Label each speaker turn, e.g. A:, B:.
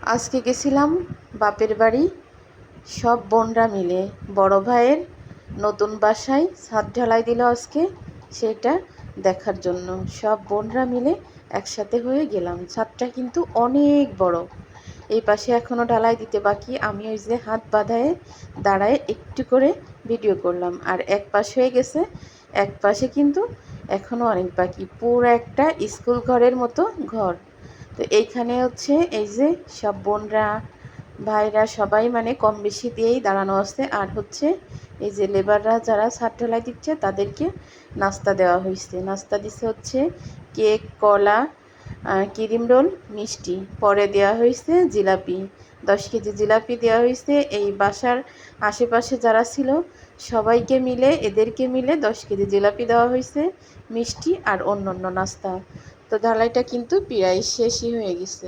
A: আজকে গেছিলাম বাপের বাড়ি, সব বোনরা মিলে বড় ভাইয়ের নতুন বাসায় ছাদ ঢালাই দিল আজকে, সেটা দেখার জন্য সব বোনরা মিলে একসাথে হয়ে গেলাম। ছাদটা কিন্তু অনেক বড়। এই পাশে এখনও ঢালাই দিতে বাকি। আমি ওই যে হাত বাঁধায় দাঁড়ায় একটু করে ভিডিও করলাম। আর এক পাশ হয়ে গেছে, এক পাশে কিন্তু এখনও অনেক বাকি। পুরো একটা স্কুল ঘরের মতো ঘর। তো এইখানে হচ্ছে এই যে সব বোনরা ভাইরা সবাই মানে কম বেশি দিয়েই দাঁড়ানো আছে। আর হচ্ছে এই যে লেবাররা যারা ছাদ ঢালাই দিচ্ছে তাদেরকে নাস্তা দেওয়া হয়েছে। নাস্তা দিছে হচ্ছে কেক, কলা, ক্রিম রোল, মিষ্টি। পরে দেওয়া হয়েছে জিলাপি, 10 কেজি জিলাপি দেওয়া হয়েছে। এই বাসার আশেপাশে যারা ছিল সবাইকে মিলে, এদেরকে মিলে 10 কেজি জিলাপি দেওয়া হয়েছে, মিষ্টি আর অন্য অন্য নাস্তা। তো ঢালাইটা কিন্তু প্রায় শেষই হয়ে গেছে।